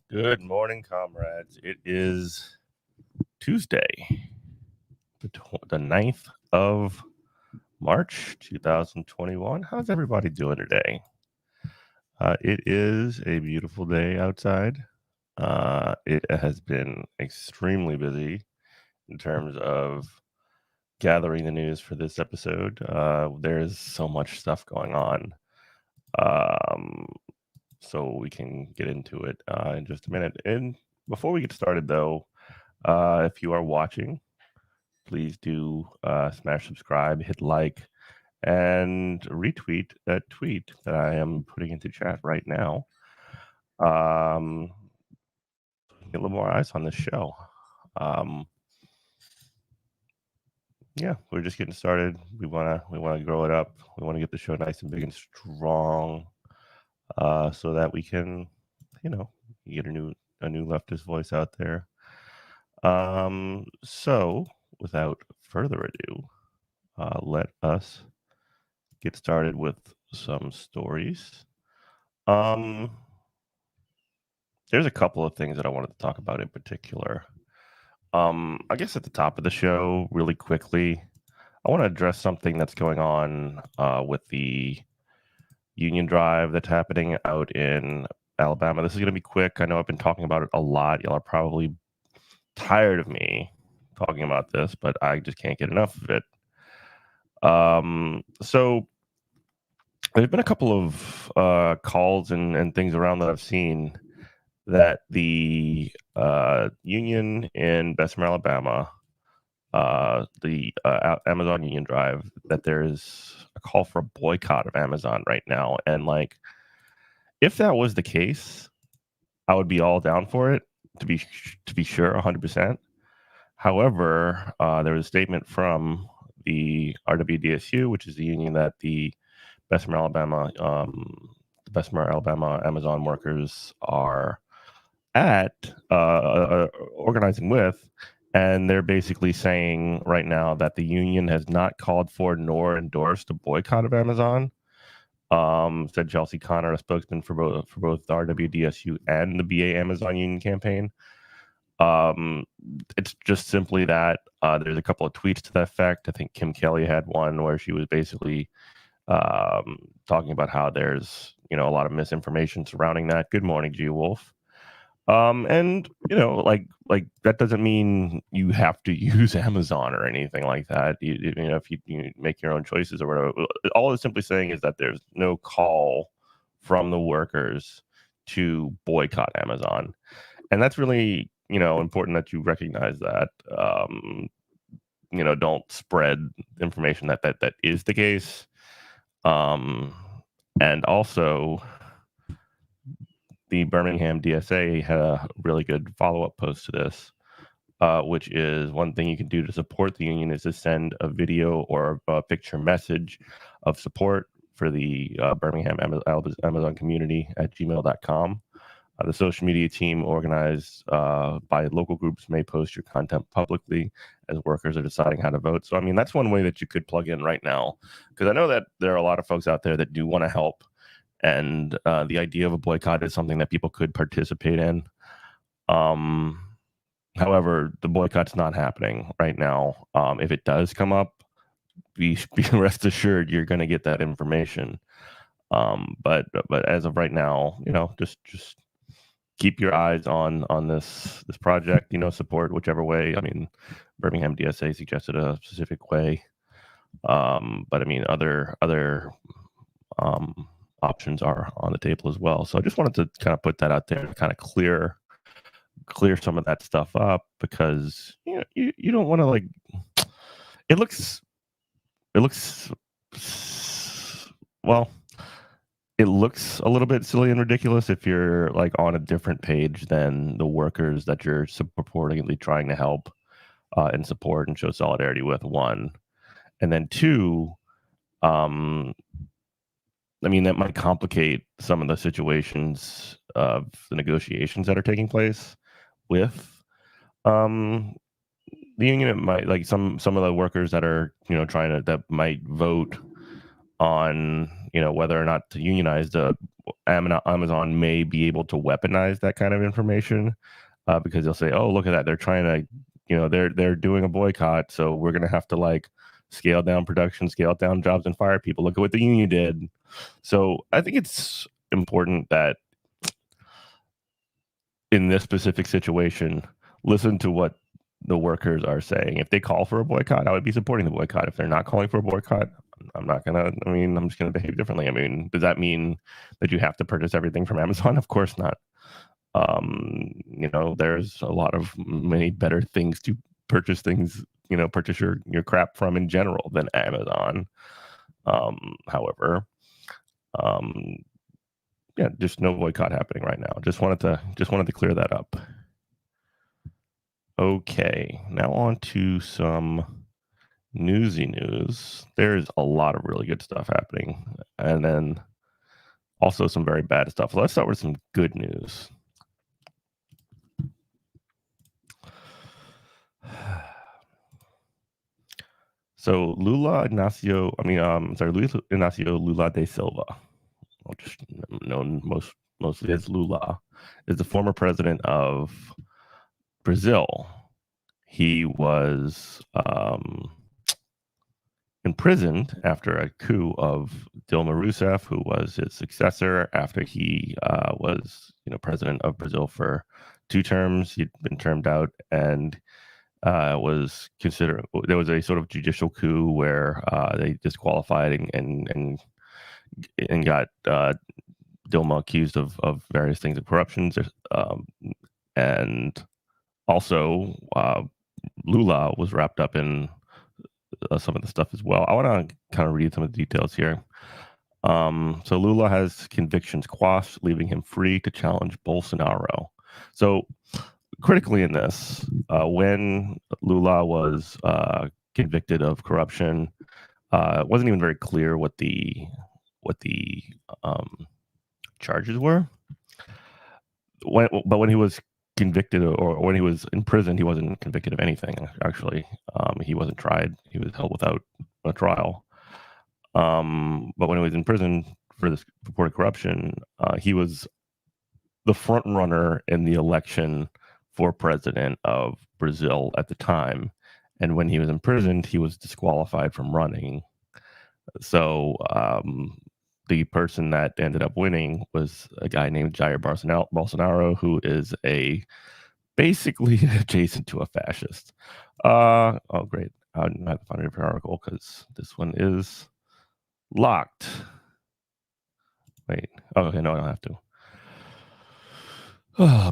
Good morning, comrades. It is Tuesday, the 9th of March, 2021. How's everybody doing today? It is a beautiful day outside. It has been extremely busy in terms of gathering the news for this episode. There's so much stuff going on. So we can get into it in just a minute. And before we get started, though, if you are watching, please do smash subscribe, hit like, and retweet that tweet that I am putting into chat right now. Get a little more eyes on this show. Yeah, we're just getting started. We wanna grow it up. We want to get the show nice and big and strong, so that we can, get a new leftist voice out there. So without further ado, let us get started with some stories. There's a couple of things that I wanted to talk about in particular. I guess at the top of the show, really quickly, I want to address something that's going on with the union drive that's happening out in Alabama. This is going to be quick. I know I've been talking about it a lot. Y'all are probably tired of me talking about this, but I just can't get enough of it. So there's been a couple of calls and things around that I've seen that the union in Bessemer, Alabama, the Amazon Union Drive, that there's a call for a boycott of Amazon right now. And like, if that was the case, I would be all down for it. To be sure, 100%. However, there was a statement from the RWDSU, which is the union that the Bessemer, Alabama, Amazon workers are at organizing with, and they're basically saying right now that the union has not called for nor endorsed a boycott of Amazon. Said Chelsea Connor, a spokesman for both RWDSU and the BA Amazon Union campaign. It's just simply that there's a couple of tweets to that effect. I think Kim Kelly had one where she was basically talking about how there's a lot of misinformation surrounding that. Good morning, G Wolf. And like that doesn't mean you have to use Amazon or anything like that. If you make your own choices or whatever. All it's simply saying is that there's no call from the workers to boycott Amazon, and that's really important that you recognize that. Don't spread information that is the case. And also, the Birmingham DSA had a really good follow-up post to this, which is one thing you can do to support the union is to send a video or a picture message of support for the Birmingham Amazon community at gmail.com. The social media team organized by local groups may post your content publicly as workers are deciding how to vote. So, I mean, that's one way that you could plug in right now, because I know that there are a lot of folks out there that do want to help. And the idea of a boycott is something that people could participate in. However, the boycott's not happening right now. If it does come up, be rest assured you're going to get that information. But as of right now, just keep your eyes on this project. Support whichever way. I mean, Birmingham DSA suggested a specific way, but I mean other options are on the table as well. So I just wanted to kind of put that out there to kind of clear some of that stuff up, because you don't want to, like, it looks well, it looks a little bit silly and ridiculous if you're like on a different page than the workers that you're purportedly trying to help and support and show solidarity with, one. And then two, I mean, that might complicate some of the situations of the negotiations that are taking place with the union. It might, like, some of the workers that are that might vote on whether or not to unionize, the Amazon may be able to weaponize that kind of information, because they'll say, oh, look at that, they're trying to they're doing a boycott, so we're going to have to like scale down production, scale down jobs, and fire people. Look at what the union did. So I think it's important that in this specific situation, listen to what the workers are saying. If they call for a boycott, I would be supporting the boycott. If they're not calling for a boycott, I'm just going to behave differently. I mean, does that mean that you have to purchase everything from Amazon? Of course not. There's a lot of many better things to purchase your crap from in general than Amazon. However, yeah, just no boycott happening right now. Just wanted to clear that up. Okay, now on to some newsy news. There's a lot of really good stuff happening, and then also some very bad stuff. Let's start with some good news. So Luis Ignacio Lula de Silva. I'll just known mostly as Lula, is the former president of Brazil. He was imprisoned after a coup of Dilma Rousseff, who was his successor after he was, president of Brazil for 2 terms. He'd been termed out, and was considered. There was a sort of judicial coup where they disqualified and got Dilma accused of various things of corruption, and also Lula was wrapped up in some of the stuff as well. I want to kind of read some of the details here. So Lula has convictions quashed, leaving him free to challenge Bolsonaro. So critically in this, when Lula was convicted of corruption, it wasn't even very clear what the charges were. But when he was convicted, or when he was in prison, he wasn't convicted of anything. Actually, he wasn't tried. He was held without a trial. But when he was in prison for this purported corruption, he was the front runner in the election for president of Brazil at the time. And when he was imprisoned, he was disqualified from running. So the person that ended up winning was a guy named Jair Bolsonaro, who is basically adjacent to a fascist. Oh, great. I don't have to find a different article because this one is locked. Wait. Oh, okay. No, I don't have to.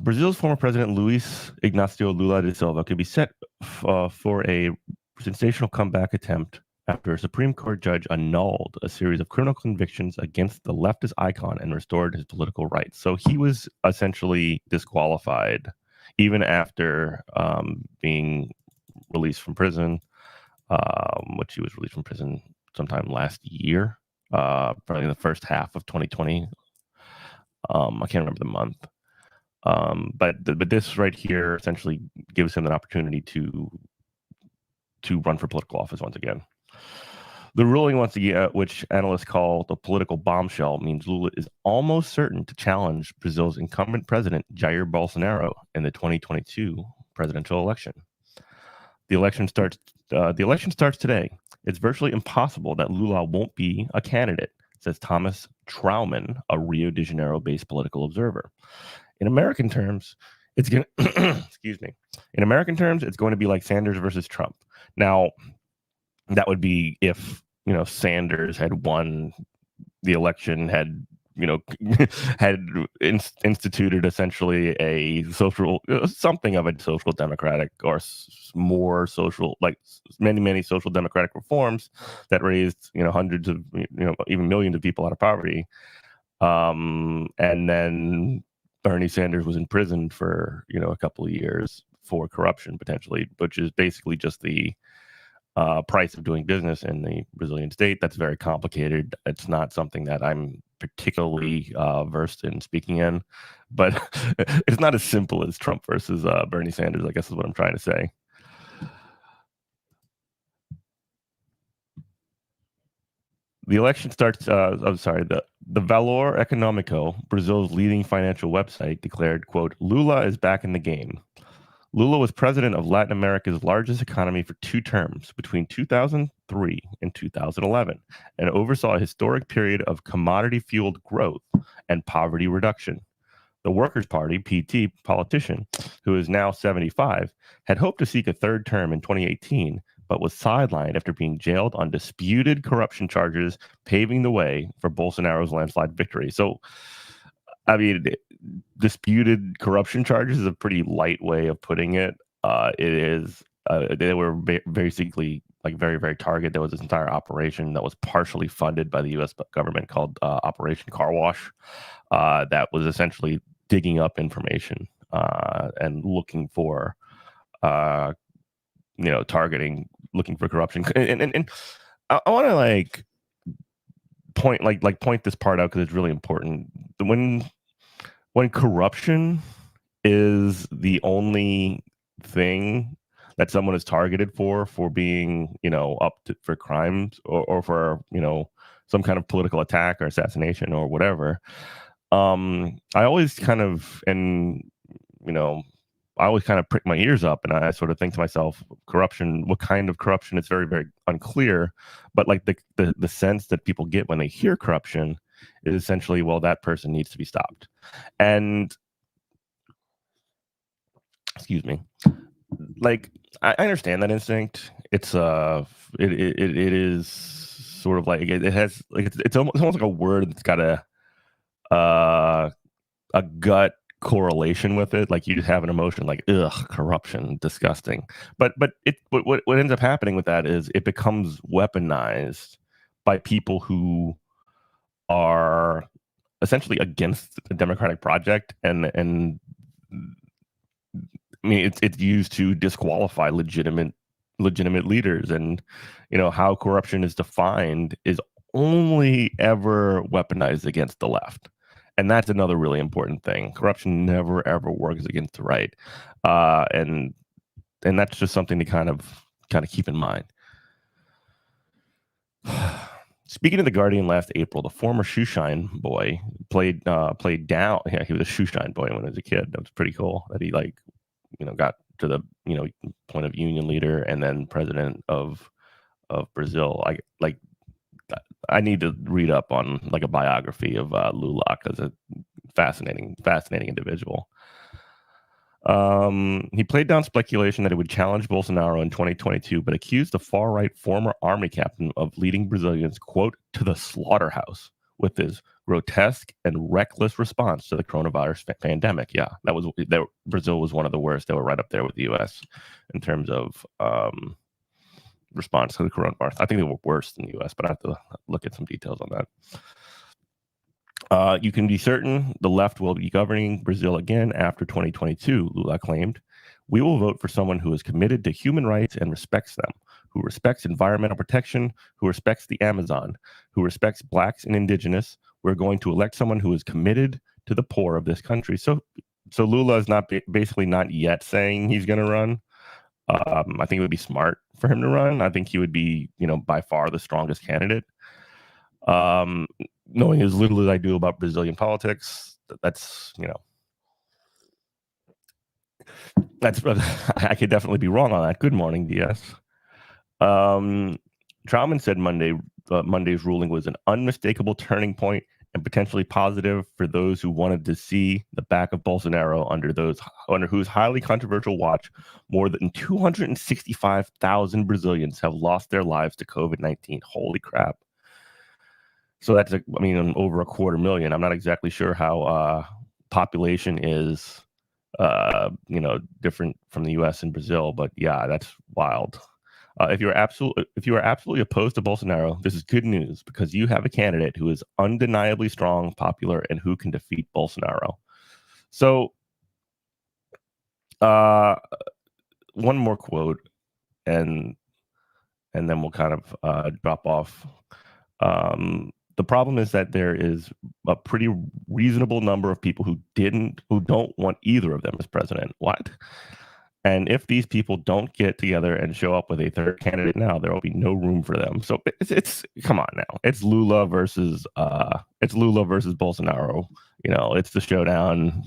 Brazil's former president Luiz Inácio Lula da Silva could be set for a sensational comeback attempt after a Supreme Court judge annulled a series of criminal convictions against the leftist icon and restored his political rights. So he was essentially disqualified even after being released from prison, which he was released from prison sometime last year, probably in the first half of 2020. I can't remember the month. But this right here essentially gives him an opportunity to run for political office once again. The ruling, once again, which analysts call the political bombshell, means Lula is almost certain to challenge Brazil's incumbent president, Jair Bolsonaro, in the 2022 presidential election. The election starts today. It's virtually impossible that Lula won't be a candidate, says Thomas Trauman, a Rio de Janeiro-based political observer. In American terms, it's going excuse me. In American terms, it's going to be like Sanders versus Trump. Now, that would be if, Sanders had won the election, had instituted essentially a social, something of a social democratic, or more social, like many social democratic reforms that raised, hundreds of, even millions of people out of poverty. And then Bernie Sanders was in prison for, a couple of years for corruption, potentially, which is basically just the price of doing business in the Brazilian state. That's very complicated. It's not something that I'm particularly versed in speaking in, but it's not as simple as Trump versus Bernie Sanders, I guess is what I'm trying to say. The election starts, the Valor Econômico, Brazil's leading financial website, declared, quote, Lula is back in the game. Lula was president of Latin America's largest economy for 2 terms, between 2003 and 2011, and oversaw a historic period of commodity-fueled growth and poverty reduction. The Workers' Party, PT, politician, who is now 75, had hoped to seek a 3rd term in 2018, but was sidelined after being jailed on disputed corruption charges, paving the way for Bolsonaro's landslide victory. So, I mean, disputed corruption charges is a pretty light way of putting it. It is, they were basically like very, very targeted. There was this entire operation that was partially funded by the U.S. government called Operation Car Wash, that was essentially digging up information and looking for, targeting, looking for corruption. And I want to point this part out because it's really important. When corruption is the only thing that someone is targeted for being, for crimes or for, some kind of political attack or assassination or whatever, I always kind of, and I always kind of prick my ears up, and I sort of think to myself, corruption, what kind of corruption? It's very, very unclear. But like the sense that people get when they hear corruption is essentially, well, that person needs to be stopped. And excuse me, like I understand that instinct. It's it is sort of like it has like it's almost like a word that's got a gut correlation with it. Like you just have an emotion like, ugh, corruption, disgusting. But what ends up happening with that is it becomes weaponized by people who are essentially against the democratic project, and I mean it's used to disqualify legitimate leaders. And how corruption is defined is only ever weaponized against the left. And that's another really important thing. Corruption never ever works against the right, and that's just something to kind of keep in mind. Speaking of the Guardian last April, the former shoeshine boy played down. Yeah, he was a shoeshine boy when he was a kid. That was pretty cool. That he got to the point of union leader and then president of Brazil. I need to read up on like a biography of Lula, because a fascinating individual. He played down speculation that he would challenge Bolsonaro in 2022, but accused the far-right former army captain of leading Brazilians, quote, to the slaughterhouse with his grotesque and reckless response to the coronavirus pandemic. Yeah, Brazil was one of the worst. They were right up there with the U.S. in terms of response to the coronavirus. I think they were worse than the U.S., but I have to look at some details on that. You can be certain the left will be governing Brazil again after 2022, Lula claimed. We will vote for someone who is committed to human rights and respects them, who respects environmental protection, who respects the Amazon, who respects blacks and indigenous. We're going to elect someone who is committed to the poor of this country. So Lula is basically not yet saying he's going to run. I think it would be smart for him to run. I think he would be, by far the strongest candidate. Knowing as little as I do about Brazilian politics, that's I could definitely be wrong on that. Good morning, DS. Trauman said Monday's ruling was an unmistakable turning point and potentially positive for those who wanted to see the back of Bolsonaro under whose highly controversial watch more than 265,000 Brazilians have lost their lives to COVID-19. Holy crap. So that's, over 250,000. I'm not exactly sure how population is, different from the U.S. and Brazil, but yeah, that's wild. If you are absolutely opposed to Bolsonaro, this is good news, because you have a candidate who is undeniably strong, popular, and who can defeat Bolsonaro. So, one more quote, and then we'll kind of drop off. The problem is that there is a pretty reasonable number of people who don't want either of them as president. What? And if these people don't get together and show up with a third candidate now, there will be no room for them. So it's come on now. It's Lula versus Bolsonaro. It's the showdown.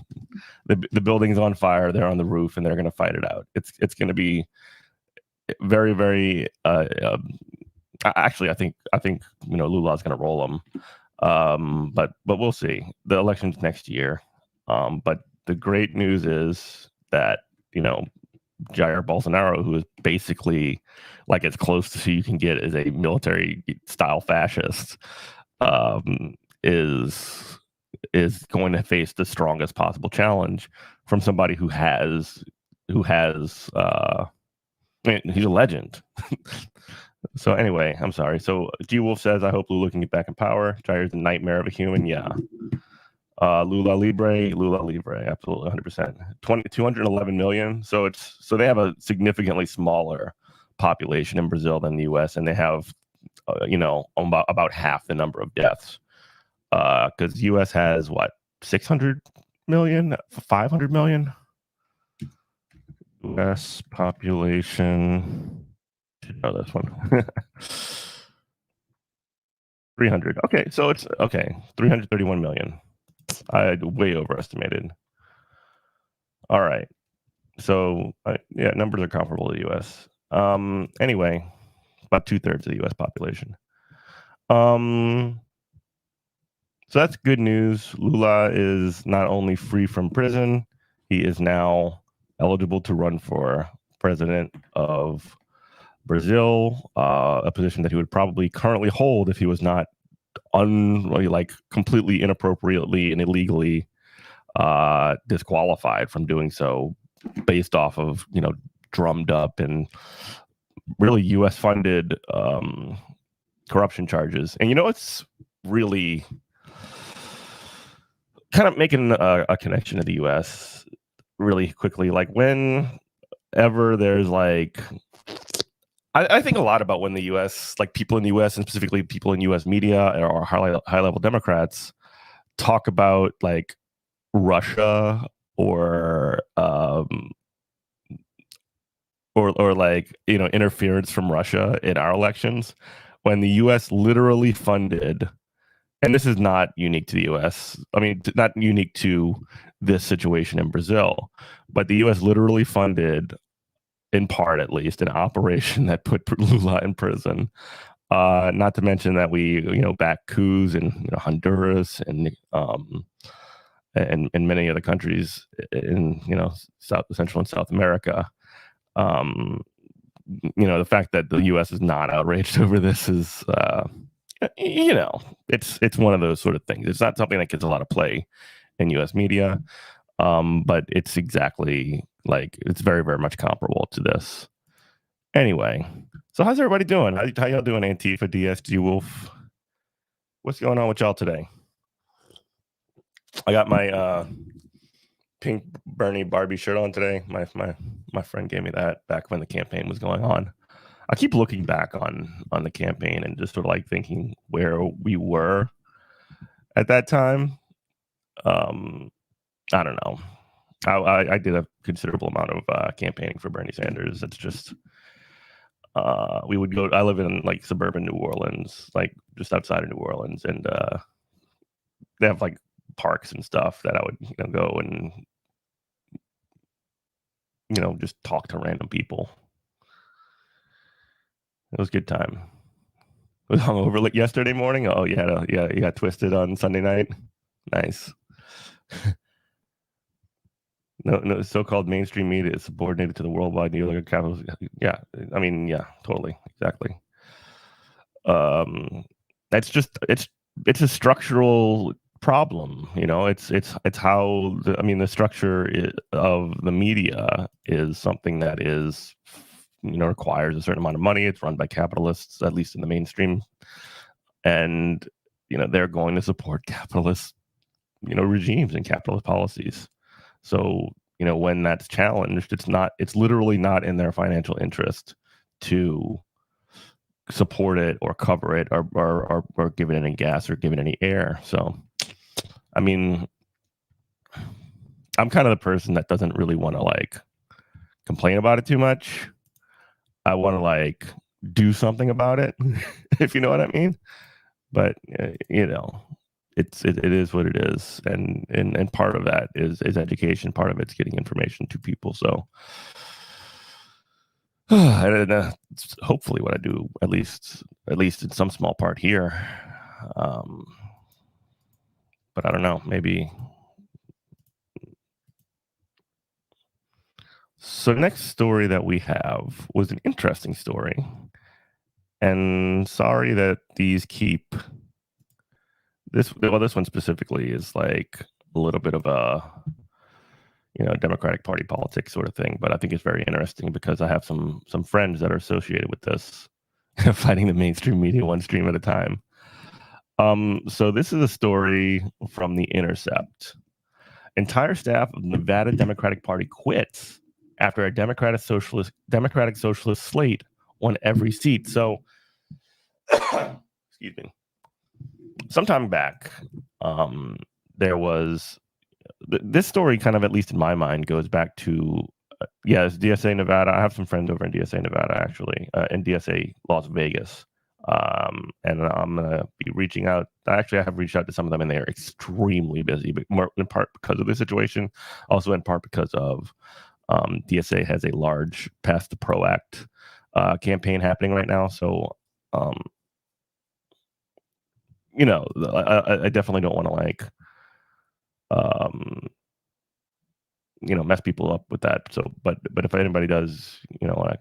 The building's on fire. They're on the roof, and they're going to fight it out. It's going to be very, very. Actually, I think Lula's going to roll them. But we'll see. The election's next year. But the great news is that Jair Bolsonaro, who is basically like as close to you can get as a military style fascist, is going to face the strongest possible challenge from somebody who has he's a legend. So anyway, I'm sorry. So G Wolf says, I hope Lula can get back in power. Jair's a nightmare of a human. Yeah. Lula Libre, absolutely 100%. 211 million. So they have a significantly smaller population in Brazil than the US, and they have about half the number of deaths. Because US has what, 600 million, 500 million? US population. Oh, this one. 300. Okay, so it's okay. 331 million. I way overestimated. All right. So, yeah, numbers are comparable to the U.S. Anyway, about 2/3 of the U.S. population. So that's good news. Lula is not only free from prison, he is now eligible to run for president of Brazil, a position that he would probably currently hold if he was not completely inappropriately and illegally disqualified from doing so based off of, drummed up and really U.S. funded corruption charges. And it's really kind of making a connection to the U.S. really quickly. Like whenever there's I think a lot about when the U.S., like people in the U.S. and specifically people in U.S. media or high level Democrats talk about like Russia or interference from Russia in our elections, when the U.S. literally funded, and this is not unique to the U.S. I mean, not unique to this situation in Brazil, but the U.S. literally funded, in part at least, an operation that put Lula in prison. Not to mention that we, back coups in Honduras and many other countries in Central and South America. The fact that the U.S. is not outraged over this is, it's one of those sort of things. It's not something that gets a lot of play in U.S. media, but it's exactly it's very, very much comparable to this. Anyway, so how's everybody doing? How y'all doing, Antifa, DSG Wolf? What's going on with y'all today? I got my pink Bernie Barbie shirt on today. My friend gave me that back when the campaign was going on. I keep looking back on the campaign and just sort of thinking where we were at that time. I don't know. I did a considerable amount of campaigning for Bernie Sanders. It's just we would go. I live in suburban New Orleans, just outside of New Orleans, and they have parks and stuff that I would go and just talk to random people. It was a good time. It was hungover yesterday morning. Oh, yeah, you got twisted on Sunday night. Nice. No, so-called mainstream media is subordinated to the worldwide neoliberal capitalism. Yeah, I mean, yeah, totally, exactly. That's just it's a structural problem. It's how the structure of the media is something that is requires a certain amount of money. It's run by capitalists, at least in the mainstream, and they're going to support capitalist regimes and capitalist policies. So when that's challenged, it's literally not in their financial interest to support it or cover it or give it any gas or give it any air. So I mean, I'm kind of the person that doesn't really want to complain about it too much. I want to do something about it, if you know what I mean. But it is what it is, and part of that is education. Part of it's getting information to people. So hopefully, what I do, at least in some small part here. But I don't know. Maybe. So next story that we have was an interesting story, and sorry that these keep this. Well, this one specifically is a little bit of a Democratic Party politics sort of thing, but I think it's very interesting because I have some friends that are associated with this, fighting the mainstream media one stream at a time. So this is a story from The Intercept. Entire staff of the Nevada Democratic Party quits after a Democratic Socialist slate won every seat. So, excuse me. Sometime back, there was this story, kind of, at least in my mind, goes back to it's DSA Nevada. I have some friends over in DSA Nevada, actually, in DSA Las Vegas, And I'm going to be reaching out. Actually, I have reached out to some of them, and they are extremely busy, but more in part because of the situation, also in part because of DSA has a large Pass the Pro Act campaign happening right now. So, I definitely don't want to um, mess people up with that. So, but if anybody does, want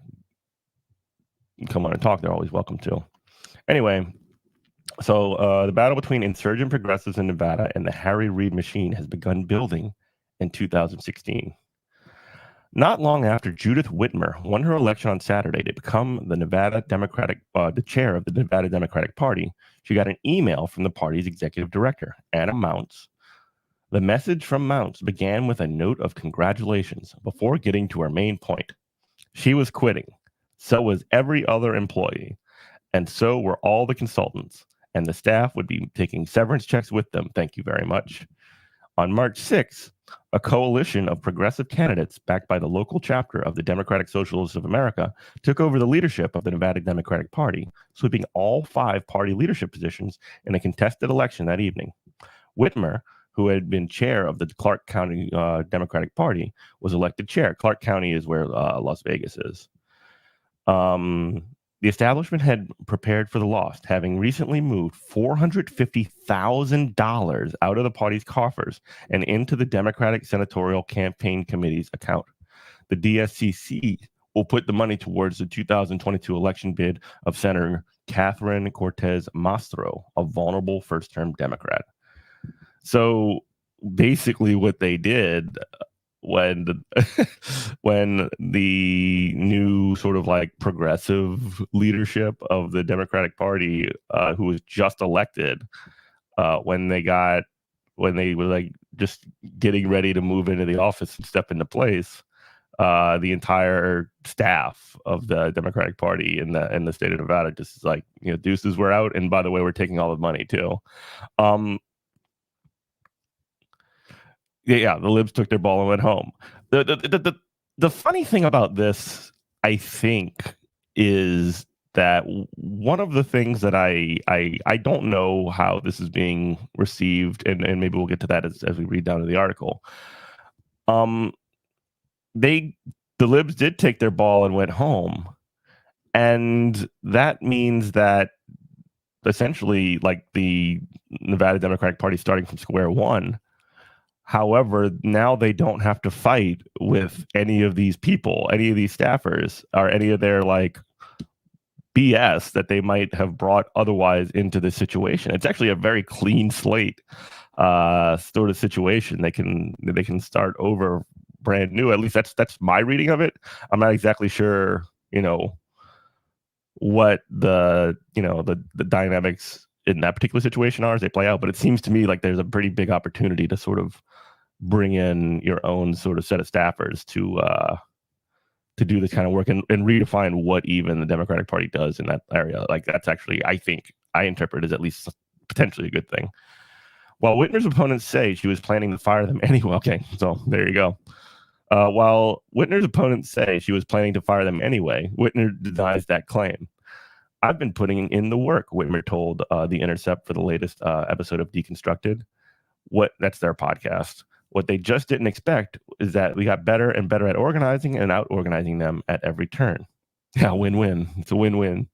to come on and talk, they're always welcome to. Anyway, so the battle between insurgent progressives in Nevada and the Harry Reid machine has begun building in 2016. Not long after Judith Whitmer won her election on Saturday to become the chair of the Nevada Democratic Party, she got an email from the party's executive director, Anna Mounts. The message from Mounts began with a note of congratulations before getting to her main point. She was quitting. So was every other employee. And so were all the consultants. And the staff would be taking severance checks with them. Thank you very much. On March 6th, a coalition of progressive candidates backed by the local chapter of the Democratic Socialists of America took over the leadership of the Nevada Democratic Party, sweeping all 5 party leadership positions in a contested election that evening. Whitmer, who had been chair of the Clark County Democratic Party, was elected chair. Clark County is where Las Vegas is. The establishment had prepared for the loss, having recently moved $450,000 out of the party's coffers and into the Democratic Senatorial Campaign Committee's account. The DSCC will put the money towards the 2022 election bid of Senator Catherine Cortez Masto, a vulnerable first-term Democrat. So basically what they did when the new sort of progressive leadership of the Democratic Party, who was just elected, when they were just getting ready to move into the office and step into place, the entire staff of the Democratic Party in the state of Nevada just is deuces, we're out, and by the way, we're taking all the money too. Yeah, the libs took their ball and went home. The funny thing about this, I think, is that one of the things that I don't know how this is being received, and maybe we'll get to that as we read down to the article. The libs did take their ball and went home, and that means that essentially, the Nevada Democratic Party starting from square one. However, now they don't have to fight with any of these people, any of these staffers, or any of their BS that they might have brought otherwise into this situation. It's actually a very clean slate sort of situation. They can start over brand new. At least that's my reading of it. I'm not exactly sure, what the dynamics in that particular situation are as they play out, but it seems to me like there's a pretty big opportunity to sort of bring in your own sort of set of staffers to do this kind of work and redefine what even the Democratic Party does in that area. That's actually, I think, I interpret as at least potentially a good thing. While Whitmer's opponents say she was planning to fire them anyway. Okay, so there you go. While Whitmer's opponents say she was planning to fire them anyway, Whitmer denies that claim. I've been putting in the work, Whitmer told The Intercept for the latest episode of Deconstructed. That's their podcast. What they just didn't expect is that we got better and better at organizing and out-organizing them at every turn. Yeah, win-win. It's a win-win.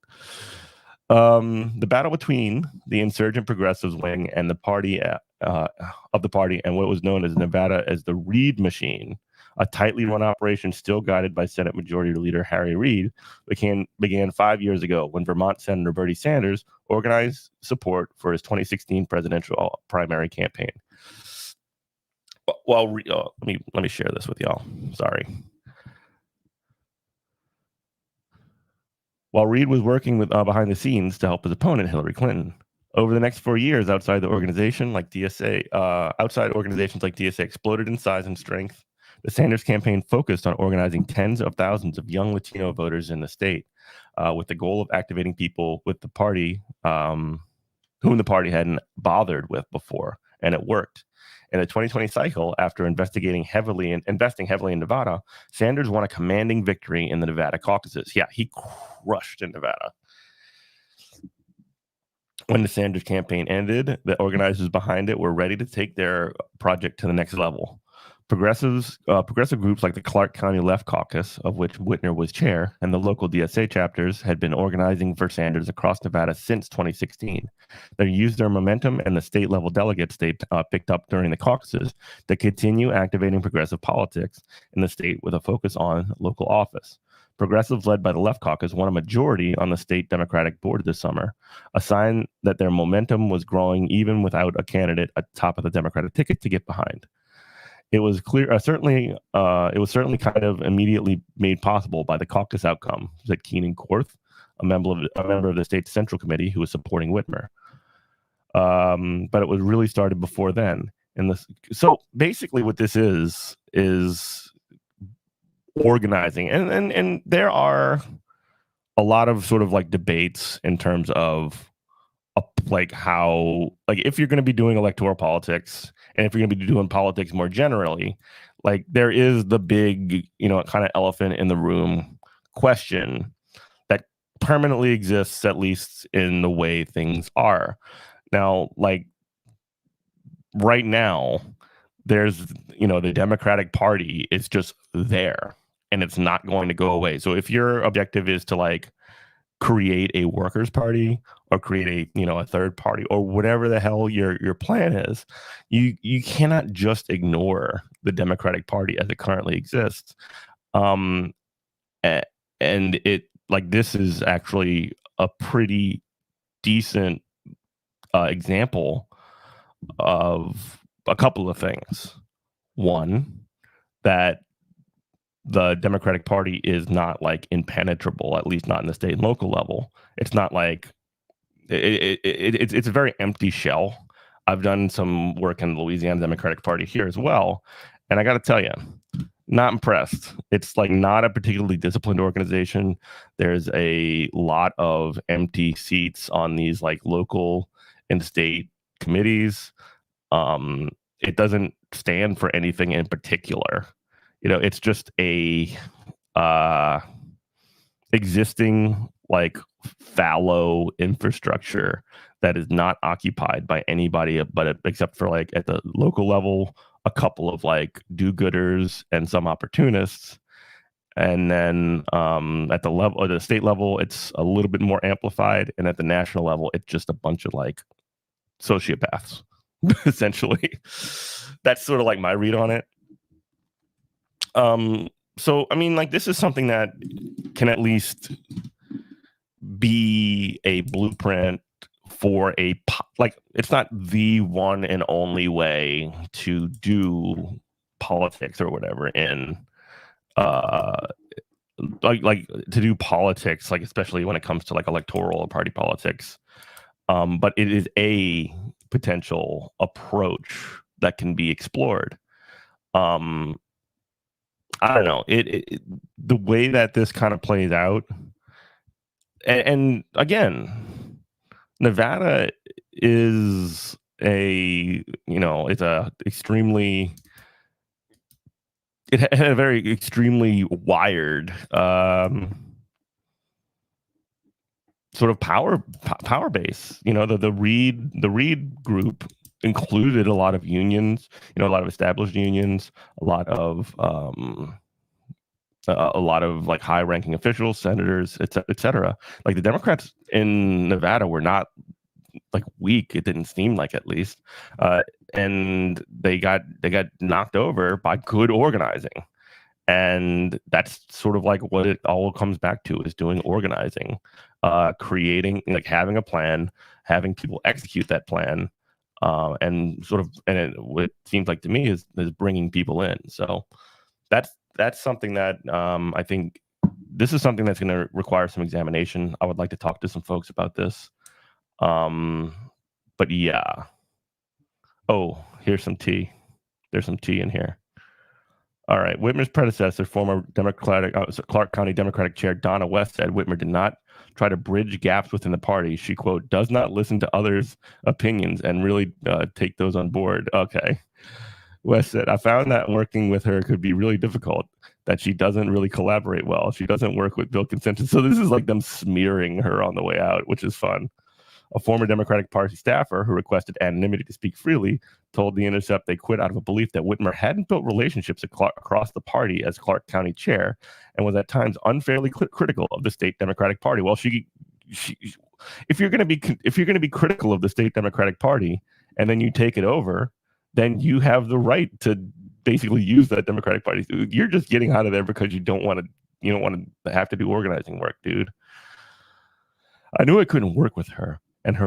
The battle between the insurgent progressives wing and the party of the party and what was known as Nevada as the Reid machine, a tightly run operation still guided by Senate Majority Leader Harry Reid, began 5 years ago when Vermont Senator Bernie Sanders organized support for his 2016 presidential primary campaign. Well, let me share this with y'all. Sorry. While Reid was working behind the scenes to help his opponent, Hillary Clinton, over the next 4 years, outside organizations like DSA exploded in size and strength. The Sanders campaign focused on organizing tens of thousands of young Latino voters in the state, with the goal of activating people with the party, whom the party hadn't bothered with before, and it worked. In the 2020 cycle, after investing heavily in Nevada, Sanders won a commanding victory in the Nevada caucuses. Yeah, he crushed in Nevada. when the Sanders campaign ended, the organizers behind it were ready to take their project to the next level. Progressive groups like the Clark County Left Caucus, of which Whitner was chair, and the local DSA chapters had been organizing for Sanders across Nevada since 2016. They used their momentum and the state level delegates they picked up during the caucuses to continue activating progressive politics in the state with a focus on local office. Progressives led by the Left Caucus won a majority on the state Democratic board this summer, a sign that their momentum was growing even without a candidate at the top of the Democratic ticket to get behind. It was clear, it was certainly kind of immediately made possible by the caucus outcome, said Keenan Korth, a member of the state central committee who was supporting Whitmer. But it was really started before then. So basically, what this is organizing, and there are a lot of sort of like debates in terms of like how, like, if you're going to be doing electoral politics and if you're going to be doing politics more generally, like there is the big, kind of elephant in the room question that permanently exists, at least in the way things are now. Like right now, there's, the Democratic Party is just there and it's not going to go away. So if your objective is to like create a workers' party or create a third party or whatever the hell your plan is, you cannot just ignore the Democratic Party as it currently exists. And it, like, this is actually a pretty decent example of a couple of things. One, that the Democratic Party is not like impenetrable, at least not in the state and local level. It's not like it's a very empty shell. I've done some work in the Louisiana Democratic Party here as well, and I got to tell you, not impressed. It's like not a particularly disciplined organization. There's a lot of empty seats on these like local and state committees. It doesn't stand for anything in particular. It's just a existing like fallow infrastructure that is not occupied by anybody but except for like at the local level, a couple of like do-gooders and some opportunists. And then at the state level, it's a little bit more amplified. And at the national level, it's just a bunch of like sociopaths, essentially. That's sort of like my read on it. So, I mean, like, this is something that can at least be a blueprint for it's not the one and only way to do politics or whatever in, like to do politics, like, especially when it comes to like electoral or party politics. But it is a potential approach that can be explored. I don't know. The way that this kind of plays out, and again, Nevada is it's it had a very extremely wired sort of power base. The Reed group included a lot of unions, a lot of established unions, a lot of like high-ranking officials, senators, et cetera. Like the Democrats in Nevada were not like weak. It didn't seem like, at least, and they got knocked over by good organizing, and that's sort of like what it all comes back to, is doing organizing, creating, like having a plan, having people execute that plan. And what it seems like to me is bringing people in. So that's something that I think this is something that's going to require some examination. I would like to talk to some folks about this. But yeah. Oh, here's some tea. There's some tea in here. All right. Whitmer's predecessor, former Clark County Democratic Chair Donna West, said Whitmer did not try to bridge gaps within the party. She, quote, does not listen to others' opinions and really take those on board. Okay. West said, I found that working with her could be really difficult, that she doesn't really collaborate well. She doesn't work with build consensus. So this is like them smearing her on the way out, which is fun. A former Democratic Party staffer who requested anonymity to speak freely told The Intercept they quit out of a belief that Whitmer hadn't built relationships across the party as Clark County chair and was at times unfairly critical of the state Democratic Party. Well, if you're going to be critical of the state Democratic Party and then you take it over, then you have the right to basically use that Democratic Party. You're just getting out of there because you don't want to have to do organizing work, dude. I knew I couldn't work with her and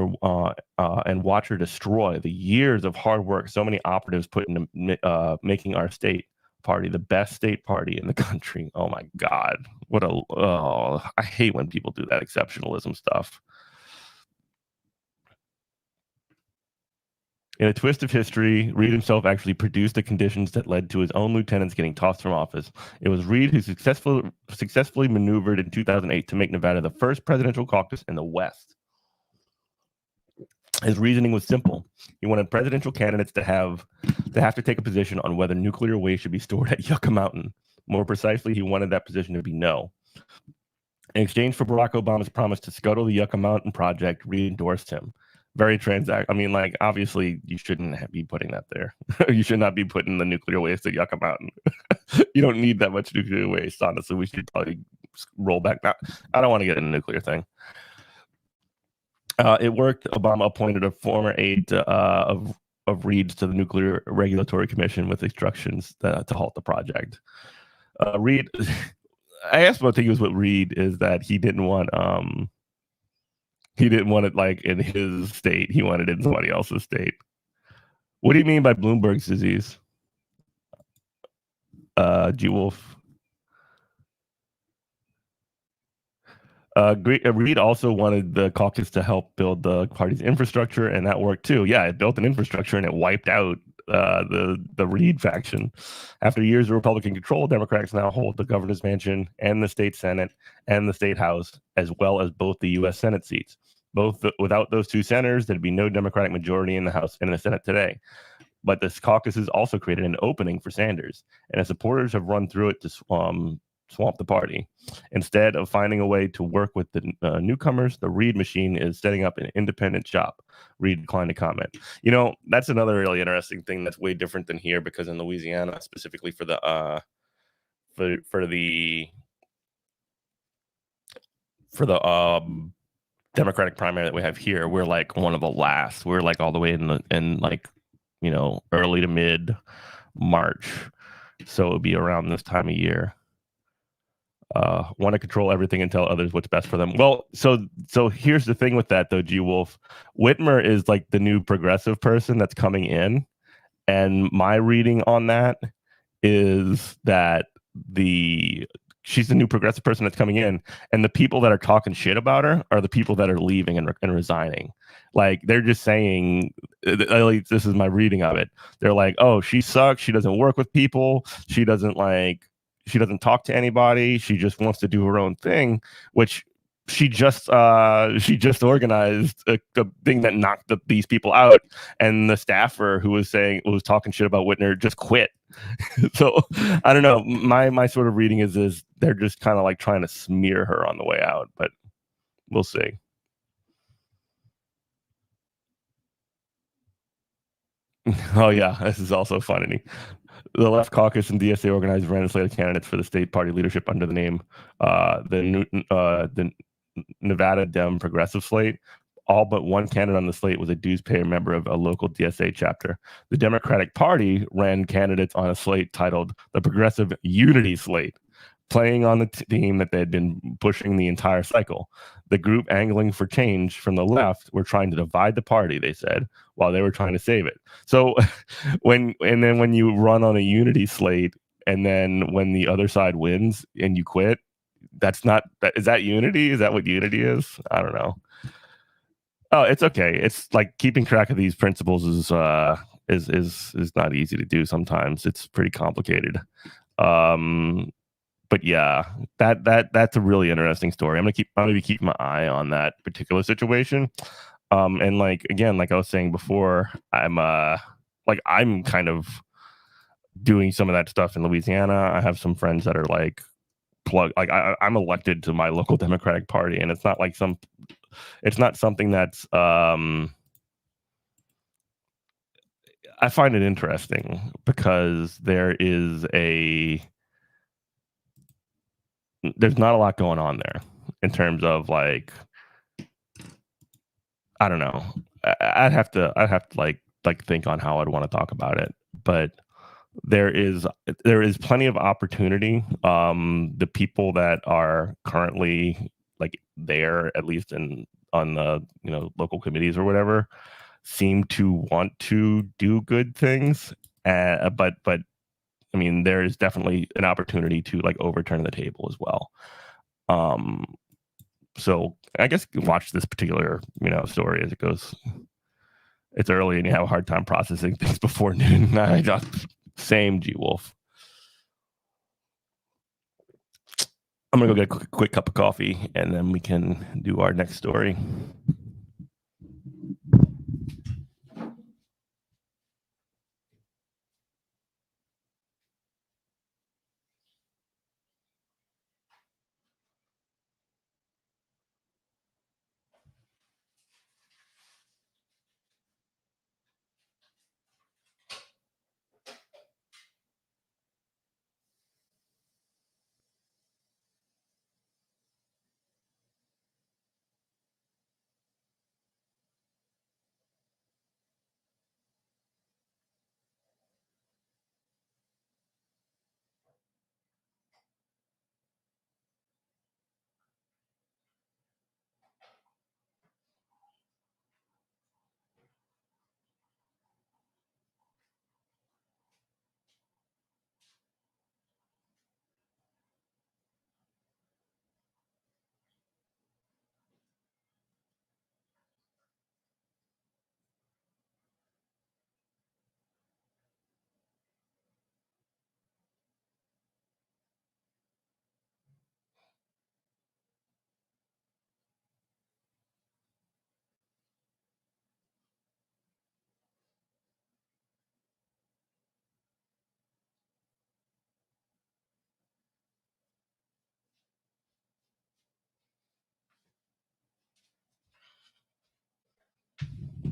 and watch her destroy the years of hard work so many operatives put into making our state party the best state party in the country. Oh my God. I hate when people do that exceptionalism stuff. In a twist of history, Reed himself actually produced the conditions that led to his own lieutenants getting tossed from office. It was Reed who successfully maneuvered in 2008 to make Nevada the first presidential caucus in the West. His reasoning was simple. He wanted presidential candidates to have to take a position on whether nuclear waste should be stored at Yucca Mountain. More precisely, he wanted that position to be no. In exchange for Barack Obama's promise to scuttle the Yucca Mountain project, Reed endorsed him. Very I mean, like, obviously, you shouldn't be putting that there. You should not be putting the nuclear waste at Yucca Mountain. You don't need that much nuclear waste, honestly. We should probably roll back now. I don't want to get into the nuclear thing. It worked. Obama appointed a former aide of Reed's to the Nuclear Regulatory Commission with instructions to halt the project. Reed, I guess one thing was with Reed is that he didn't want it like in his state. He wanted it in somebody else's state. What do you mean by Bloomberg's disease? G Wolf. Reed also wanted the caucus to help build the party's infrastructure, and that worked too. Yeah, it built an infrastructure and it wiped out the Reed faction. After years of Republican control, Democrats now hold the governor's mansion and the state Senate and the state House, as well as both the U.S. Senate seats. Without those two senators, there'd be no Democratic majority in the House and in the Senate today. But this caucus has also created an opening for Sanders, and his supporters have run through it to swamp the party. Instead of finding a way to work with the newcomers, the Reed machine is setting up an independent shop. Reed declined to comment. You know, that's another really interesting thing that's way different than here, because in Louisiana, specifically for the Democratic primary that we have here, we're like one of the last. We're like all the way in like, you know, early to mid March. So it would be around this time of year. Want to control everything and tell others what's best for them. Well, so here's the thing with that though, G Wolf. Whitmer is like the new progressive person that's coming in, and my reading on that is that she's the new progressive person that's coming in, and the people that are talking shit about her are the people that are leaving and resigning. Like, they're just saying, at least this is my reading of it. They're like, oh, she sucks. She doesn't work with people. She doesn't talk to anybody. She just wants to do her own thing, which she just organized a thing that knocked these people out. And the staffer who was talking shit about Whitmer just quit. So I don't know. My sort of reading is they're just kind of like trying to smear her on the way out, but we'll see. Oh yeah, this is also funny. The Left Caucus and DSA organized random slate of candidates for the state party leadership under the name the Nevada Dem Progressive Slate. All but one candidate on the slate was a dues payer member of a local DSA chapter. The Democratic Party ran candidates on a slate titled the Progressive Unity Slate, playing on the theme that they had been pushing the entire cycle. The group angling for change from the left were trying to divide the party, they said, while they were trying to save it. So when you run on a unity slate, and then when the other side wins and you quit, is that unity? Is that what unity is? I don't know. Oh, it's okay. It's like keeping track of these principles is not easy to do sometimes. It's pretty complicated. But yeah, that's a really interesting story. I'm gonna be keeping my eye on that particular situation. And like again, like I was saying before, I'm kind of doing some of that stuff in Louisiana. I have some friends that are like plug. Like I'm elected to my local Democratic Party, and it's not like it's not something that's. I find it interesting because there's not a lot going on there in terms of like, I don't know. I'd have to like think on how I'd want to talk about it, but there is plenty of opportunity. The people that are currently like there, at least on the local committees or whatever, seem to want to do good things. But I mean, there is definitely an opportunity to like overturn the table as well. So I guess watch this particular story as it goes. It's early and you have a hard time processing things before noon. Same, G Wolf. I'm gonna go get a quick cup of coffee and then we can do our next story.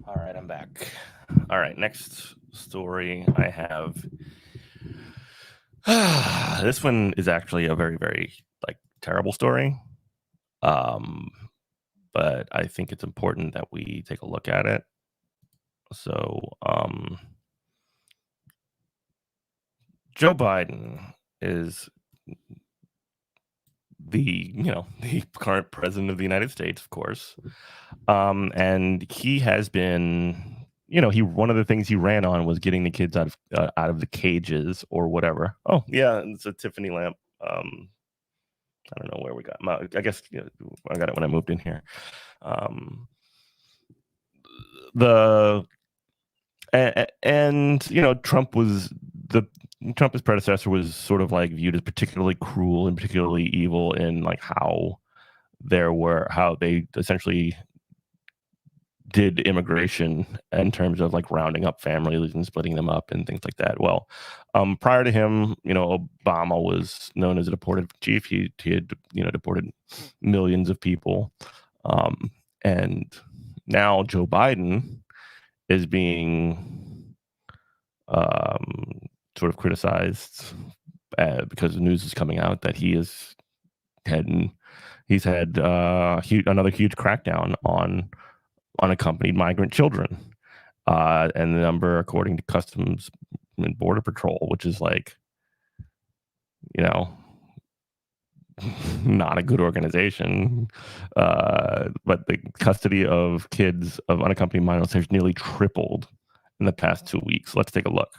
All right, I'm back. All right, next story I have. This one is actually a very, very like terrible story. But I think it's important that we take a look at it. So, Joe Biden is the current president of the United States, of course. And he has been, one of the things he ran on was getting the kids out of the cages or whatever. Oh yeah, it's a Tiffany lamp. I don't know where we got. I guess I got it when I moved in here. Trump, his predecessor, was sort of like viewed as particularly cruel and particularly evil in like how they essentially did immigration in terms of like rounding up families and splitting them up and things like that. Well, prior to him, Obama was known as a deported chief. He had deported millions of people, and now Joe Biden is being sort of criticized because the news is coming out that he's had another huge crackdown on unaccompanied migrant children, and the number, according to Customs and Border Patrol, which is like, not a good organization, but the custody of kids of unaccompanied minors has nearly tripled in the past 2 weeks. Let's take a look.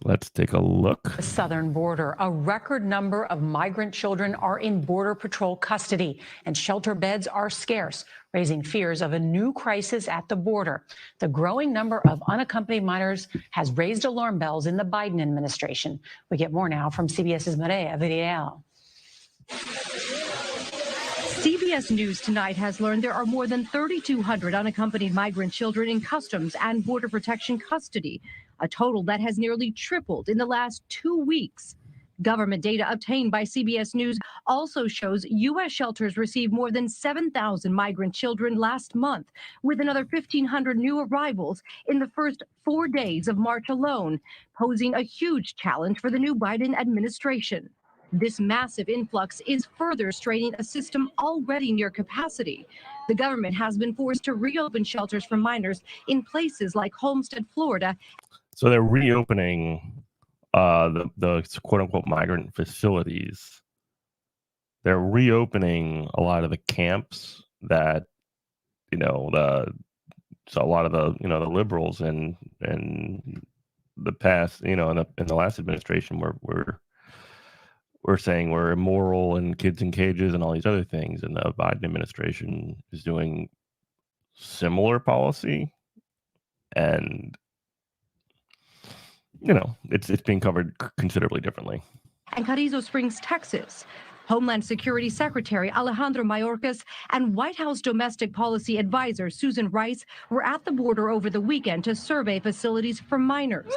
Let's take a look. The southern border, a record number of migrant children are in Border Patrol custody, and shelter beds are scarce, raising fears of a new crisis at the border. The growing number of unaccompanied minors has raised alarm bells in the Biden administration. We get more now from CBS's Maria Villarreal. CBS News tonight has learned there are more than 3,200 unaccompanied migrant children in Customs and Border Protection custody. a total that has nearly tripled in the last 2 weeks. Government data obtained by CBS News also shows U.S. shelters received more than 7,000 migrant children last month, with another 1,500 new arrivals in the first 4 days of March alone, posing a huge challenge for the new Biden administration. This massive influx is further straining a system already near capacity. The government has been forced to reopen shelters for minors in places like Homestead, Florida. So they're reopening the quote unquote migrant facilities. They're reopening a lot of the camps that, so a lot of the liberals in the past, in the last administration we're saying we're immoral and kids in cages and all these other things, and the Biden administration is doing similar policy, and it's being covered considerably differently. And Carrizo Springs, Texas. Homeland Security Secretary Alejandro Mayorkas and White House Domestic Policy Advisor Susan Rice were at the border over the weekend to survey facilities for minors.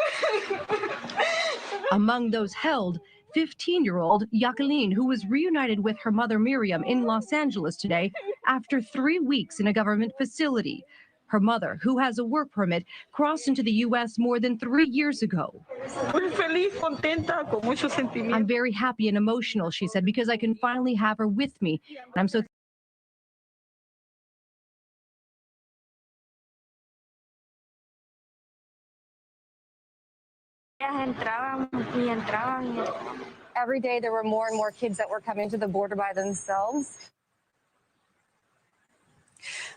Among those held, 15-year-old Jacqueline, who was reunited with her mother Miriam in Los Angeles today after 3 weeks in a government facility. Her mother, who has a work permit, crossed into the U.S. more than 3 years ago. I'm very happy and emotional, she said, because I can finally have her with me. And I'm so Every day there were more and more kids that were coming to the border by themselves.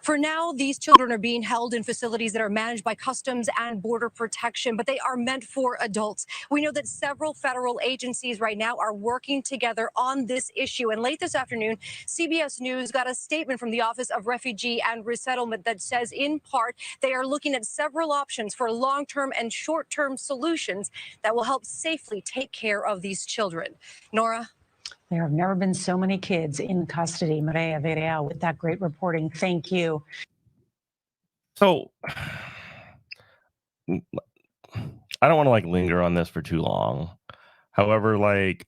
For now, these children are being held in facilities that are managed by Customs and Border Protection, but they are meant for adults. We know that several federal agencies right now are working together on this issue. And late this afternoon, CBS News got a statement from the Office of Refugee and Resettlement that says, in part, they are looking at several options for long-term and short-term solutions that will help safely take care of these children. Nora? There have never been so many kids in custody. Maria Villarreal with that great reporting. Thank you. So I don't want to linger on this for too long. However,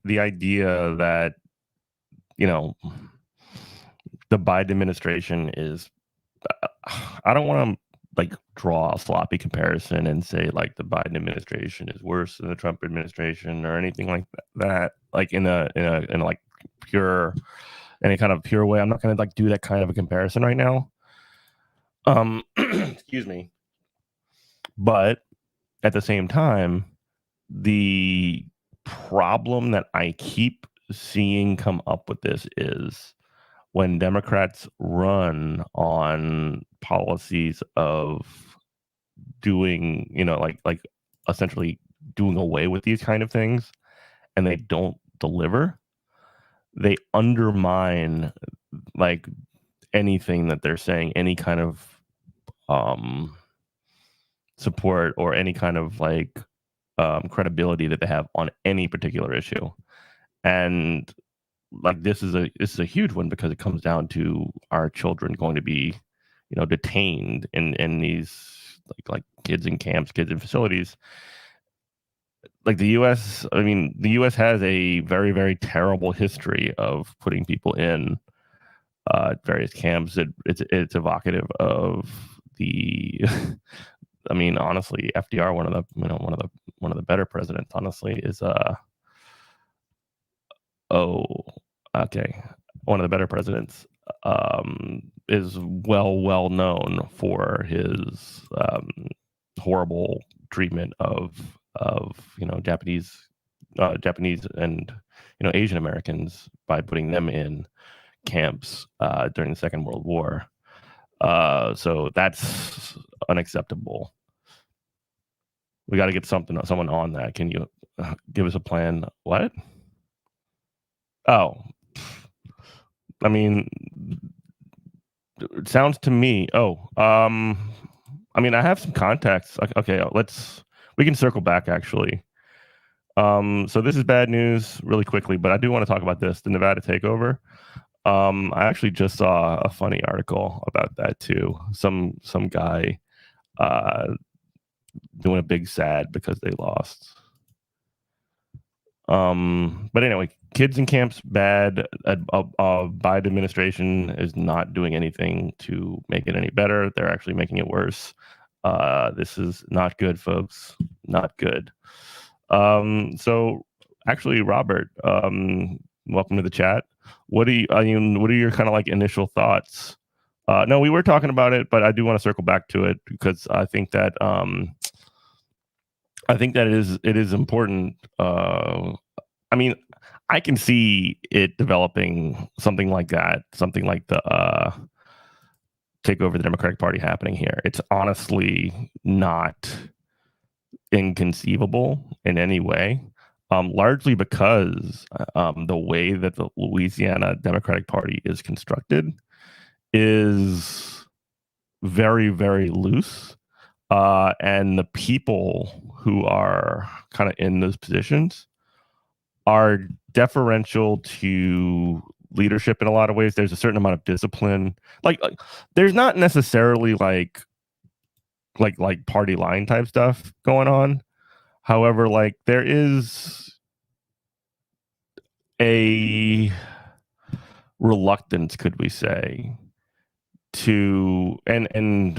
the idea that, the Biden administration is, I don't want to draw a sloppy comparison and say the Biden administration is worse than the Trump administration or anything like that. In a pure, any kind of pure way. I'm not going to do that kind of a comparison right now. Excuse me. But at the same time, the problem that I keep seeing come up with this is when Democrats run on policies of doing, essentially doing away with these kind of things, and they don't deliver, they undermine anything that they're saying, any kind of support or any kind of credibility that they have on any particular issue. And this is a huge one, because it comes down to our children going to be detained in these kids in camps, kids in facilities. The US has a very, very terrible history of putting people in various camps. It's evocative of the honestly, FDR, one of the better presidents, honestly, is one of the better presidents is well known for his horrible treatment of Japanese and Asian Americans by putting them in camps during the Second World War. So that's unacceptable. We got to get someone on that. Can you give us a plan? What? Oh, it sounds to me. I have some contacts. Okay, we can circle back actually. So this is bad news really quickly, but I do want to talk about this, the Nevada takeover. I actually just saw a funny article about that too. Some guy doing a big sad because they lost. But anyway, kids in camps bad. Biden administration is not doing anything to make it any better. They're actually making it worse. This is not good, folks. Not good. So actually, Robert, welcome to the chat. What are your kind of like initial thoughts? No, we were talking about it, but I do want to circle back to it because I think that it is important. I mean, I can see it developing something like that, something like the take over the Democratic Party happening here. It's honestly not inconceivable in any way, largely because the way that the Louisiana Democratic Party is constructed is very, very loose. And the people who are kind of in those positions are deferential to leadership in a lot of ways. There's a certain amount of discipline. Like there's not necessarily like party line type stuff going on. However, like there is a reluctance, could we say, to and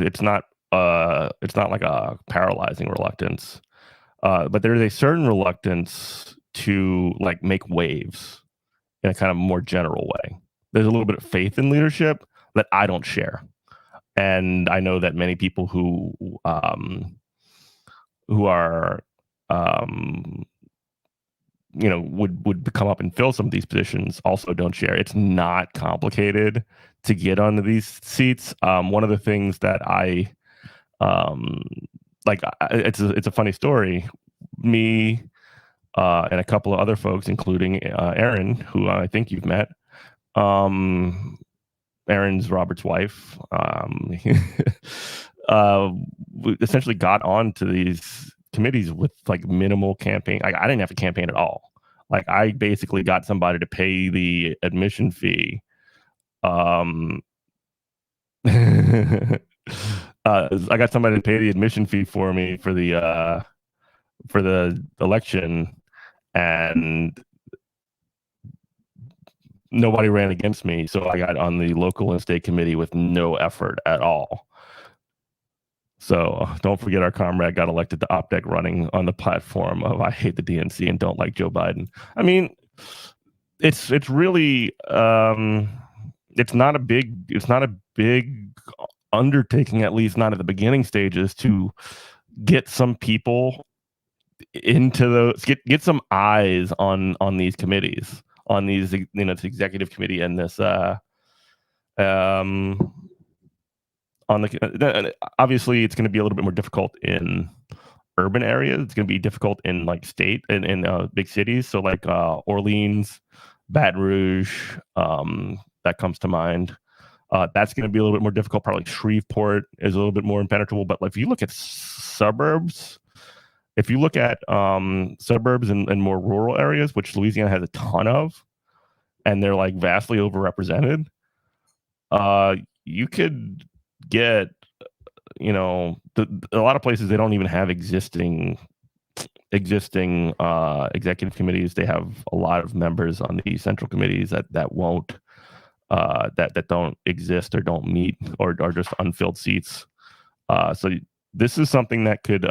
it's not like a paralyzing reluctance, but there is a certain reluctance to like make waves in a kind of more general way. There's a little bit of faith in leadership that I don't share, and I know that many people who are would come up and fill some of these positions also don't share. It's not complicated to get onto these seats. One of the things that it's a funny story. Me and a couple of other folks, including Erin, who I think you've met. Erin's Robert's wife. We essentially got onto these committees with like minimal campaign. I didn't have to campaign at all. Like I basically got somebody to pay the admission fee. I got somebody to pay the admission fee for me for the election, and nobody ran against me. So I got on the local and state committee with no effort at all. So don't forget our comrade got elected to OPDEC running on the platform of I hate the DNC and don't like Joe Biden. I mean, it's really it's not a big undertaking, at least not at the beginning stages, to get some people into those, get some eyes on these committees, on these, this executive committee and this on the obviously it's going to be a little bit more difficult in urban areas. It's going to be difficult in like state and in big cities. So like Orleans, Baton Rouge, that comes to mind. That's going to be a little bit more difficult. Probably Shreveport is a little bit more impenetrable. But if you look at suburbs, and more rural areas, which Louisiana has a ton of, and they're like vastly overrepresented, you could get, a lot of places they don't even have existing executive committees. They have a lot of members on the central committees that won't that don't exist or don't meet or are just unfilled seats. So this is something that could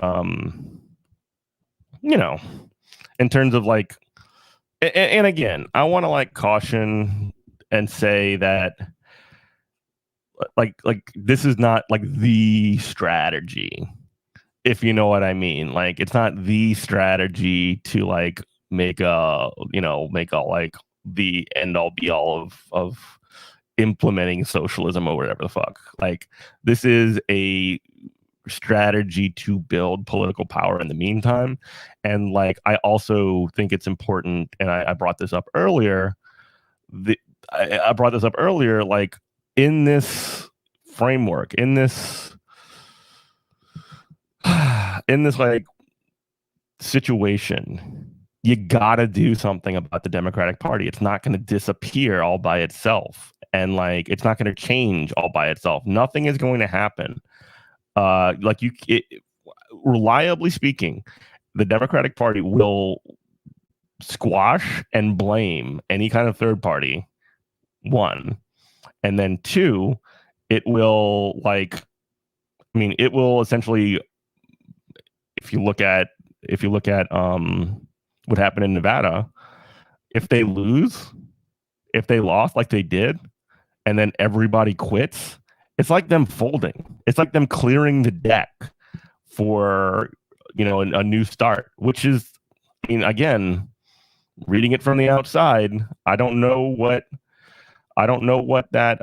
in terms of like, and again, I want to like caution and say that like this is not like the strategy, if you know what I mean. Like it's not the strategy to like make like the end all be all of implementing socialism or whatever the fuck. Like this is a strategy to build political power in the meantime. And like I also think it's important, and I brought this up earlier. I brought this up earlier, like in this framework, in this like situation, you gotta do something about the Democratic Party. It's not going to disappear all by itself, and like it's not going to change all by itself. Nothing is going to happen. reliably speaking, the Democratic Party will squash and blame any kind of third party, one, and then two, it will it will essentially, if you look at what happened in Nevada, if they lost like they did, and then everybody quits, it's like them folding. It's like them clearing the deck for a new start, which is, again, reading it from the outside, I don't know what that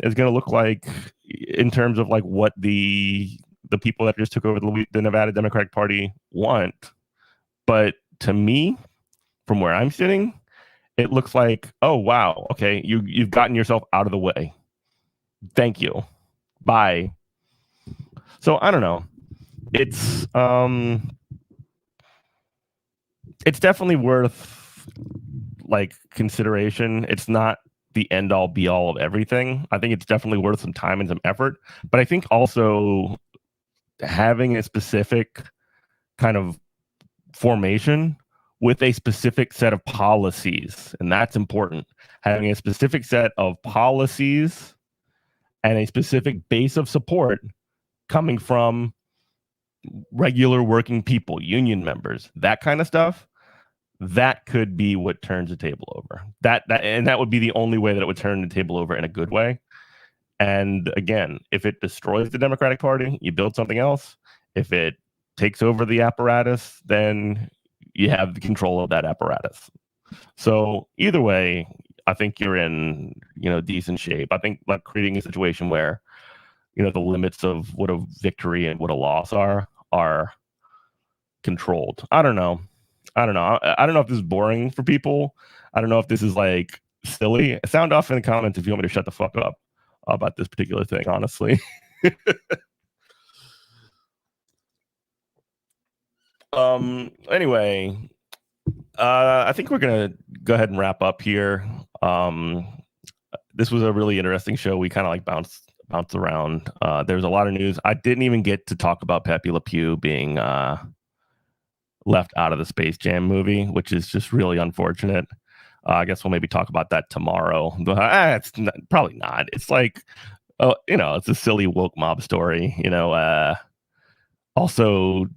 is going to look like in terms of like what the people that just took over the Nevada Democratic Party want. But to me, from where I'm sitting, it looks like, oh wow, okay, you've gotten yourself out of the way. Thank you. Bye. So I don't know. It's definitely worth like consideration. It's not the end all be all of everything. I think it's definitely worth some time and some effort. But I think also having a specific kind of formation with a specific set of policies, and that's important. Having a specific set of policies and a specific base of support coming from regular working people, union members, that kind of stuff, that could be what turns the table over. That would be the only way that it would turn the table over in a good way. And again, if it destroys the Democratic Party, you build something else. If it takes over the apparatus, then you have the control of that apparatus. So either way, I think you're in, decent shape. I think like creating a situation where, the limits of what a victory and what a loss are controlled. I don't know. I don't know if this is boring for people. I don't know if this is like silly. Sound off in the comments if you want me to shut the fuck up about this particular thing, honestly. Anyway, I think we're gonna go ahead and wrap up here. This was a really interesting show. We kind of like bounced around. There's a lot of news. I didn't even get to talk about Pepe Le Pew being left out of the Space Jam movie, which is just really unfortunate. I guess we'll maybe talk about that tomorrow. It's probably not. It's like, it's a silly woke mob story. Also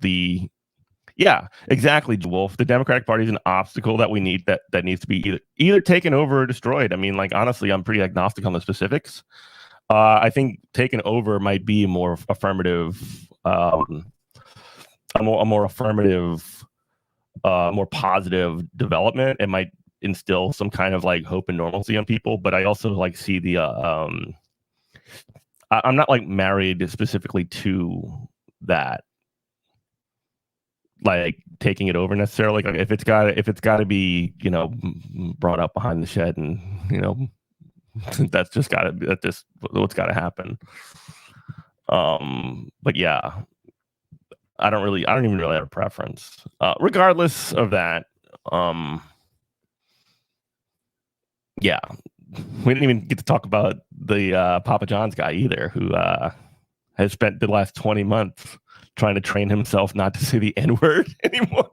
yeah, exactly, Wolf. The Democratic Party is an obstacle that we need that needs to be either taken over or destroyed. I mean, like, honestly, I'm pretty agnostic on the specifics. I think taken over might be a more affirmative, a more affirmative, more positive development. It might instill some kind of like hope and normalcy on people. But I also like see the I'm not like married specifically to that, like taking it over necessarily. Like if it's got to be brought up behind the shed, and that's what's got to happen. But yeah, I don't even really have a preference. Regardless of that, yeah, we didn't even get to talk about the Papa John's guy either, who has spent the last 20 months trying to train himself not to say the N-word anymore.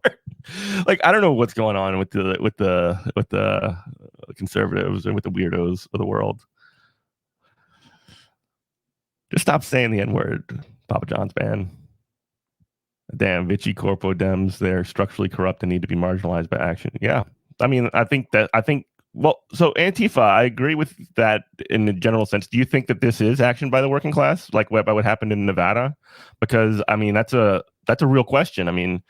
Like, I don't know what's going on with the conservatives and with the weirdos of the world. Just stop saying the N-word, Papa John's, man. Damn, Vichy Corpo Dems, they're structurally corrupt and need to be marginalized by action. Yeah. I mean, well, so Antifa, I agree with that in the general sense. Do you think that this is action by the working class, like by what happened in Nevada? Because I mean, that's a real question. I mean,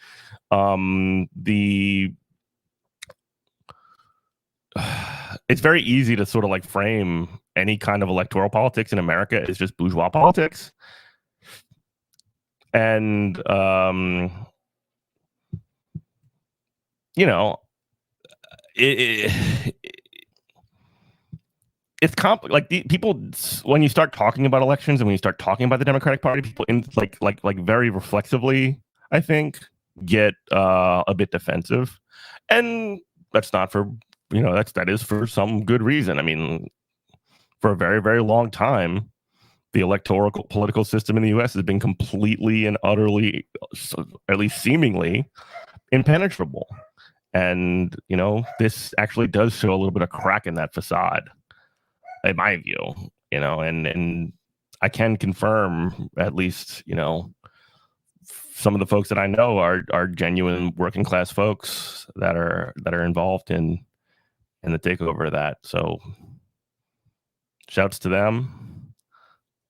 it's very easy to sort of like frame any kind of electoral politics in America as just bourgeois politics, and it's like people, when you start talking about elections and when you start talking about the Democratic Party, people in like very reflexively, I think, get a bit defensive, and that's not for that is for some good reason. I mean, for a very, very long time, the electoral political system in the U.S. has been completely and utterly, at least seemingly, impenetrable. And, you know, this actually does show a little bit of crack in that facade, in my view, you know, and I can confirm, at least, you know, some of the folks that I know are genuine working class folks that are involved in the takeover of that. So shouts to them.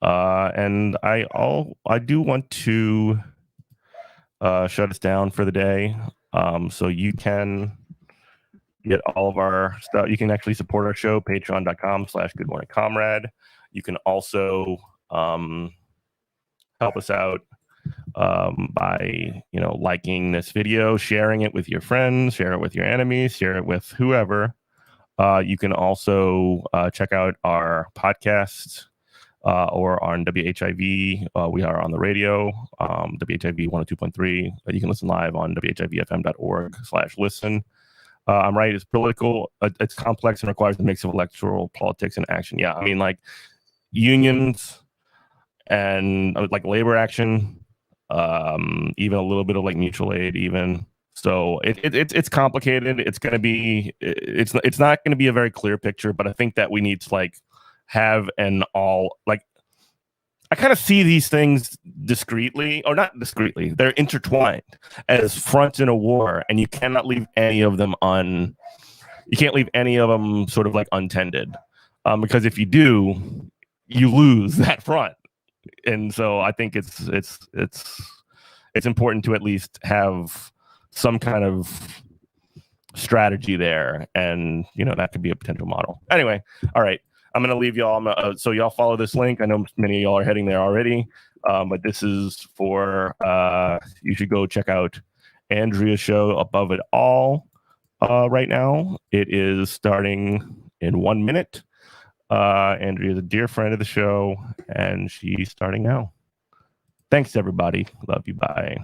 And I do want to shut us down for the day. So you can get all of our stuff. You can actually support our show, patreon.com/Good Morning Comrade. You can also help us out by, you know, liking this video, sharing it with your friends, share it with your enemies, share it with whoever. You can also check out our podcast or on WHIV. We are on the radio, WHIV 102.3. You can listen live on WHIVFM.org/listen. I'm right. It's political. It's complex and requires a mix of electoral politics and action. Yeah, I mean, like unions and like labor action, even a little bit of like mutual aid, even. So it's complicated. It's going to be. It's not going to be a very clear picture. But I think that we need to like have an all like. I kind of see these things discreetly, or not discreetly. They're intertwined as fronts in a war, and you cannot leave any of them You can't leave any of them sort of like untended, because if you do, you lose that front. And so I think it's important to at least have some kind of strategy there, and you know that could be a potential model. Anyway, all right. I'm going to leave y'all. So y'all follow this link. I know many of y'all are heading there already, but this is for, you should go check out Andrea's show, Above It All, right now. It is starting in 1 minute. Andrea is a dear friend of the show, and she's starting now. Thanks, everybody. Love you. Bye.